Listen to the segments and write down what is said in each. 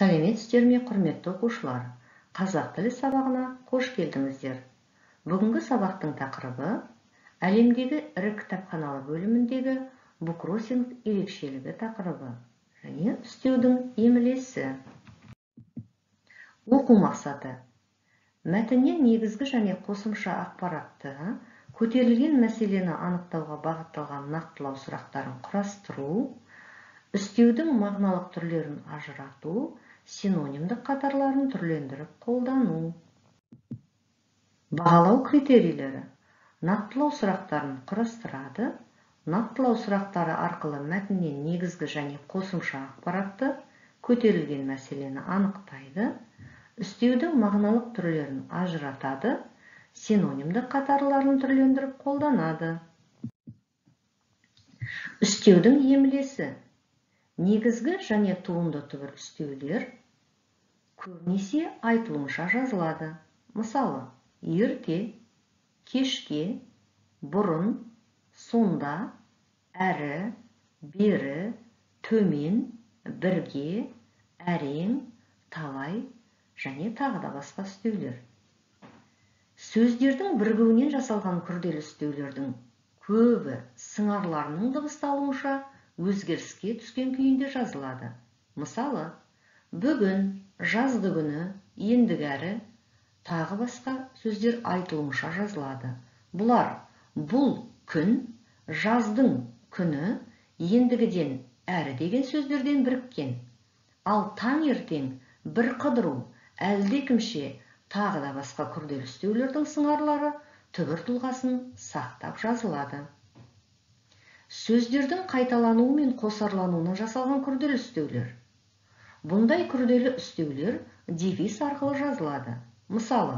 Сәлеметсіздер ме, құрметті оқушылар? Қазақ тілі сабағына қош келдіңіздер. Бүгінгі сабақтың тақырыбы әлемдегі ірі кітапханалы бөліміндегі буккроссинг ерекшелігі тақырыбы және үстеудің емлесі. Оқу мақсаты: мәтіннен негізгі және қосымша ақпаратты, көтерілген мәселені анықтауға бағытталған нақтылау сұрақтарын құрастыру, үстеудің мағыналық түрлерін ажырату, синонимдік қатарларын түрлендіріп қолдану. Бағалау критерийлері: нақтылау сұрақтарын құрастырады, нақтылау сұрақтары арқылы мәтіннен негізгі және қосымша ақпаратты, көтерілген мәселені анықтайды, үстеудің мағыналық түрлерін ажыратады, синонимдік қатарларын түрлендіріп қолданады. Үстеудің емлесі: негізгі және туынды түбір үстеулер көбінесе айтылуынша жазылады. Мысалы, ерте, кешке, бұрын, сонда, әрі, бері, төмен, бірге, әрең, талай және тағы да басқа үстеулер. Сөздердің бірігуінен жасалған күрделі үстеулердің көбі сыңарларының дыбысталуынша өзгеріске түскен күйінде жазылады. Мысалы, бүгін, жазды күні, ендігәрі, тағы басқа сөздер айтылуынша жазылады. Бұлар бұл күн, жаздың күні, ендігіден әрі деген сөздерден біріккен. Ал таңертең, бір қыдыру, әлдекімше, тағы да басқа күрделі үстеулердің сыңарлары түбір тұлғасын сақтап жазылады. Сөздердің қайталануы мен қосарлануынан жасалған күрделі үстеулер. Бұндай күрделі үстеулер дефис арқылы жазылады. Мысалы,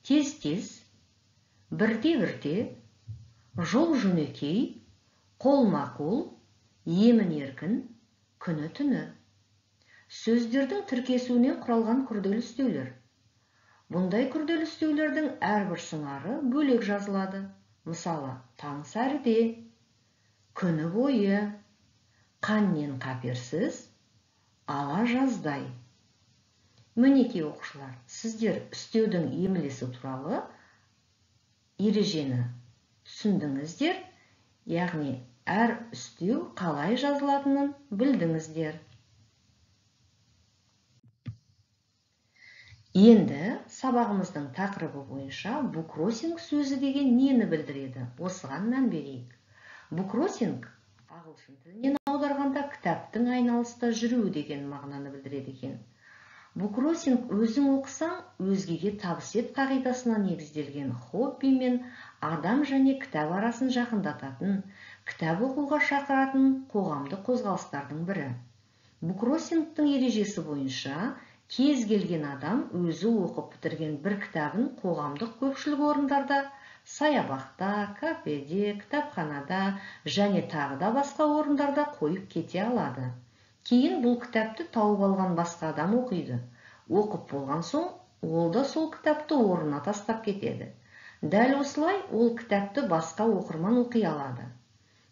тез-тез, бірте-бірте, жол-жөнекей, қолма-қол, емін-еркін, күні-түні. Сөздердің тіркесуінен құралған күрделі үстеулер. Бұндай күрделі үстеулердің әрбір сыңары бөлек жазылады. Мысалы, таң сәріде, күні бойы, қаннен қаперсіз, ала жаздай. Мінекей оқушылар, сіздер үстеудің емлесі туралы ережені түсіндіңіздер, яғни әр үстеу қалай жазылатынын білдіңіздер. Енді сабағымыздың тақырыбы бойынша буккроссинг сөзі деген нені білдіреді? Осыған мән берейік. Буккроссинг ағылшын тілінен аударғанда кітаптың айналыста жүруі деген мағынаны білдіреді екен. Буккроссинг өзің оқысаң, өзгеге табыс ет қағидасына негізделген хобби мен адам және кітап арасын жақындататын, кітап оқуға шақыратын қоғамдық қозғалыстардың бірі. Буккроссингтің ережесі бойынша кез келген адам өзі оқып бітірген бір кітабын қоғамдық көпшілік орындарда, саябақта, кафеде, кітапханада және тағы да басқа орындарда қойып кете алады. Кейін бұл кітапты тауып алған басқа адам оқиды. Оқып болған соң, ол да сол кітапты орнына тастап кетеді. Дәл осылай ол кітапты басқа оқырман оқи алады.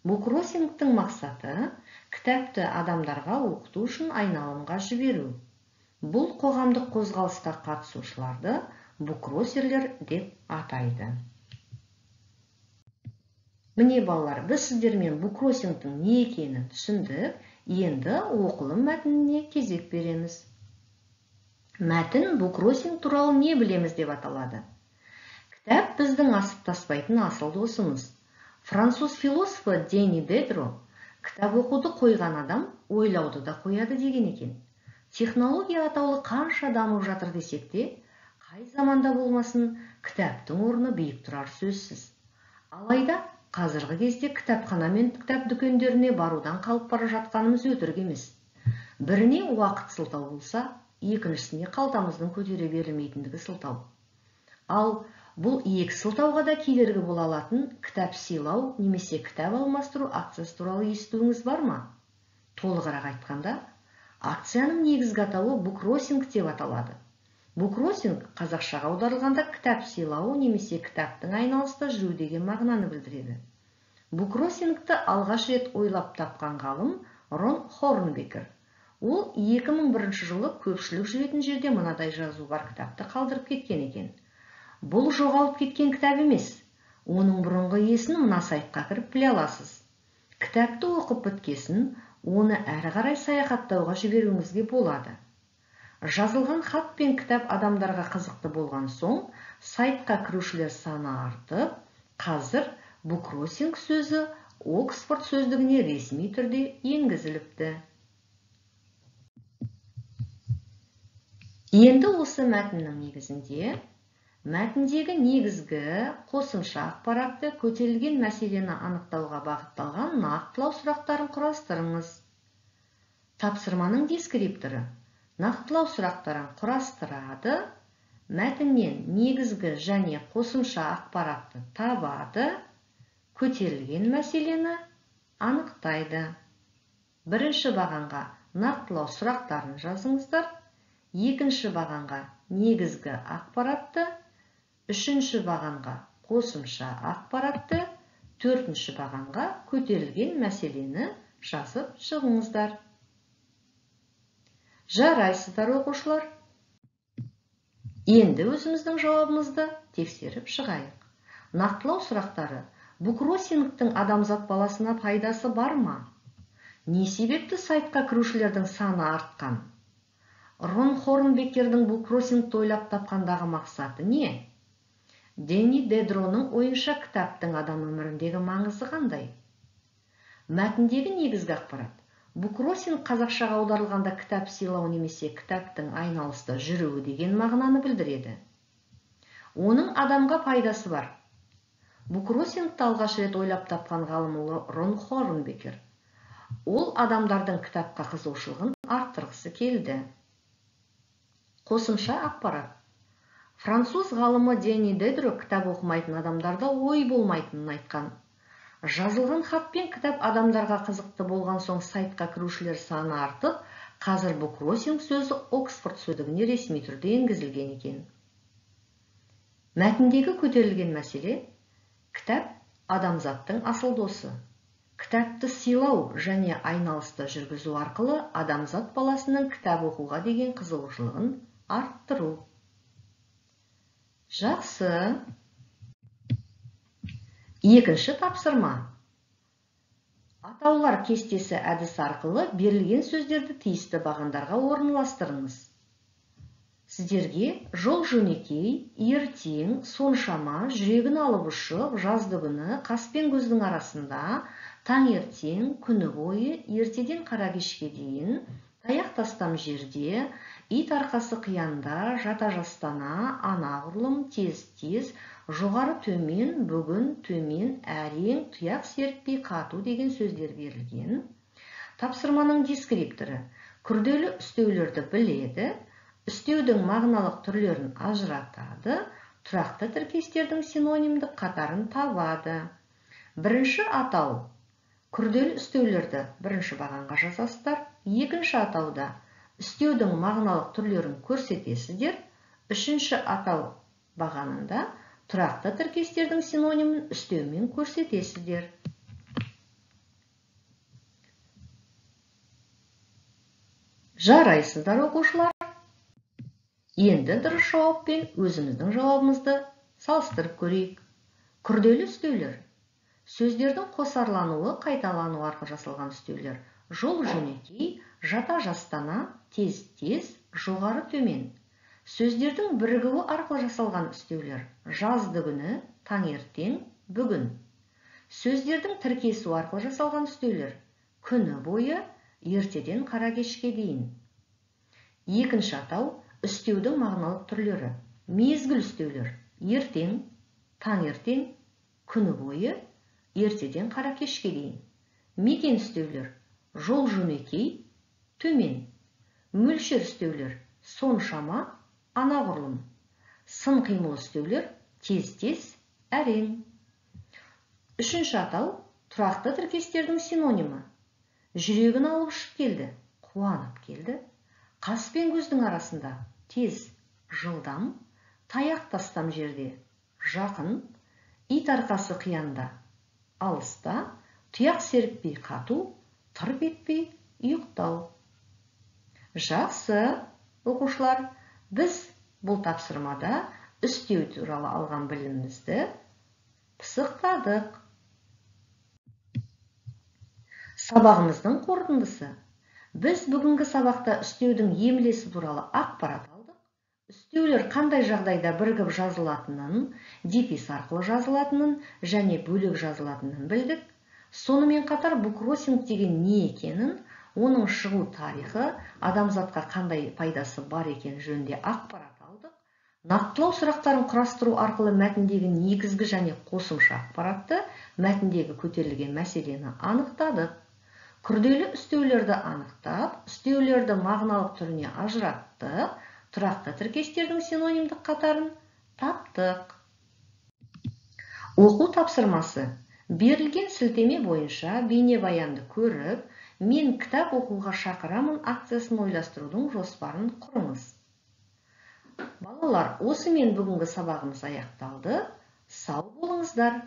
Буккроссингтің мақсаты кітапты адамдарға оқыту үшін айналымға жіберу. Бұл қоғамдық қозғалысқа қатысушыларды буккроссерлер деп атайды. Міне балалар, біз сіздермен буккроссингтің не екенін түсіндік. Енді оқылым мәтініне кезек береміз. Мәтін буккроссинг туралы не білеміз деп аталады. Кітап біздің асып таспайтын асыл досымыз. Француз философы Дени Дедро кітап оқуды қойған адам ойлауды да қояды деген екен. Технология атаулы қанша дамып жатыр десек те, қай заманда болмасын, кітаптың орны биік тұрар сөзсіз. Алайда қазіргі кезде кітапхана мен кітап дүкендеріне барудан қалып бара жатқанымыз өтірік емес. Біріне уақыт сылтау болса, екіншісіне қалтамыздың көтере берілмейтіндігі сылтау. Ал бұл екі сылтауға да кедергі бола алатын кітап сыйлау немесе кітап алмастыру акциясы туралы естуіңіз бар ма? Толығырақ айтқанда, акцияның негізгі атауы буккроссинг деп аталады. Буккроссинг қазақшаға аударылғанда кітап сыйлау немесе кітаптың айналыста жүру деген мағынаны білдіреді. Буккроссингті алғаш рет ойлап тапқан ғалым Рон Хорнбекер. Ол 2001 жылы көпшілік жүретін жерде мынадай жазу бар кітапты қалдырып кеткен екен. Бұл жоғалып кеткен кітап емес. Оның бұрынғы иесін мына сайтқа кіріп біле аласыз. Кітапты оқып біткесін, оны әрі қарай саяхаттауға жіберуіңізге болады. Жазылған хат пен кітап адамдарға қызықты болған соң, сайтқа кірушілер саны артып, қазір буккроссинг сөзі Оксфорд сөздігіне ресми түрде енгізіліпті. Енді осы мәтіннің негізінде, мәтіндегі негізгі қосымша ақпаратты көтерілген мәселені анықтауға бағытталған нақтылау сұрақтарын құрастырыңыз. Тапсырманың дескрипторы нақтылау сұрақтарын құрастырады, мәтіннен негізгі және қосымша ақпаратты табады, көтерілген мәселені анықтайды. Бірінші бағанға нақтылау сұрақтарын жазыңыздар, екінші бағанға негізгі ақпаратты, үшінші бағанға қосымша ақпаратты, төртінші бағанға көтерілген мәселені жазып шығыңыздар. Жарайсыздар оқушылар. Енді өзіміздің жауабымызды тексеріп шығайық. Нақтылау сұрақтары: буккроссингтің адамзат баласына пайдасы бар ма? Не себепті сайтқа кірушілердің саны артқан? Рон Хорнбекердің буккроссингті ойлап тапқандағы мақсаты не? Дэнни Дедроның ойынша кітаптың адам өміріндегі маңызы қандай? Мәтіндегі негізгі ақпарат: буккроссинг қазақшаға аударылғанда кітап сыйлау немесе кітаптың айналыста жүруі деген мағынаны білдіреді. Оның адамға пайдасы бар. Буккроссингті алғаш рет ойлап тапқан ғалым Рон Хорнбекер. Ол адамдардың кітапқа қызығушылығын арттырғысы келді. Қосымша ақпарат: француз ғалымы Дэнни Дедро кітап оқымайтын адамдарда ой болмайтынын айтқан. Жазылған хат пен кітап адамдарға қызықты болған соң сайтқа кірушілер саны артып, қазір буккроссинг сөзі Оксфорд сөздігіне ресми түрде енгізілген екен. Мәтіндегі көтерілген мәселе: кітап адамзаттың асыл досы. Кітапты сыйлау және айналысты жүргізу арқылы адамзат баласының кітап оқуға деген қызығушылығын арттыру. Жақсы. Екінші тапсырма. Атаулар кестесі әдісі арқылы берілген сөздерді тиісті бағандарға орналастырыңыз. Сіздерге жол жөнекей, ертең, соншама, жүрегін алып ұшып, жазды күні, қас пен көздің арасында, таңертең, күні бойы, ертеден қара кешке дейін, таяқ тастам жерде, ит арқасы қиянда, жата жастана, анағұрлым, тез-тез, жоғары төмен, бүгін, төмен, әрең, тұяқ серіппей қату деген сөздер берілген. Тапсырманың дескрипторы күрделі үстеулерді біледі, үстеудің мағыналық түрлерін ажыратады, тұрақты тіркестердің синонимдік қатарын табады. Бірінші атау: күрделі үстеулерді бірінші бағанға жазасыздар, екінші атауда үстеудің мағыналық түрлерін көрсетесіздер, үшінші атау бағанында тұрақты тіркестердің синонимін үстеумен көрсетесіздер. Жарайсыздар оқушылар. Енді дұрыс жауап пен өзіміздің жауабымызды салыстырып көрейік. Күрделі үстеулер: сөздердің қосарлануы, қайталану арқылы жасалған үстеулер. Жол жөнекей, жата жастана, тез-тез, жоғары төмен. Сөздердің бірігуі арқылы жасалған үстеулер. Жазды күні, таңертең, бүгін. Сөздердің тіркесу арқылы жасалған үстеулер. Күні бойы, ертеден қара кешке дейін. Екінші атау: үстеудің мағыналық түрлері. Мезгіл үстеулер: ертең, таңертең, күні бойы, ертеден қара кешке дейін. Мекен үстеулер: жол жөнекей, төмен. Мөлшер үстеулер: соншама, анағұрлым. Сын қимыл үстеулер: тез-тез, әрең. Үшінші атау: тұрақты тіркестердің синонимі. Жүрегін алып ұшып келді, қуанып келді. Қас пен көздің арасында: тез, жылдам. Таяқ тастам жерде: жақын. Ит арқасы қиянда: алыста. Тұяқ серіппей қату, тырп етпей ұйықтау. Жақсы, оқушылар, біз бұл тапсырмада үстеу туралы алған білімімізді пысықтадық. Сабағымыздың қорытындысы. Біз бүгінгі сабақта үстеудің емлесі туралы ақпарат алдық. Үстеулер қандай жағдайда бірігіп жазылатынын, дефис арқылы жазылатынын және бөлек жазылатынын білдік. Сонымен қатар буккроссинг деген не екенін, оның шығу тарихы, адамзатқа қандай пайдасы бар екен жөнінде ақпарат алдық. Нақтылау сұрақтарын құрастыру арқылы мәтіндегі негізгі және қосымша ақпаратты, мәтіндегі көтерілген мәселені анықтадық. Күрделі үстеулерді анықтап, үстеулерді мағыналық түріне ажыраттық, тұрақты тіркестердің синонимдік қатарын таптық. Оқу тапсырмасы. Берілген сілтеме бойынша бейнебаянды көріп, мен кітап оқуға шақырамын акциясын ойластырудың жоспарын құрыңыз. Балалар, осымен бүгінгі сабағымыз аяқталды. Сау болыңыздар.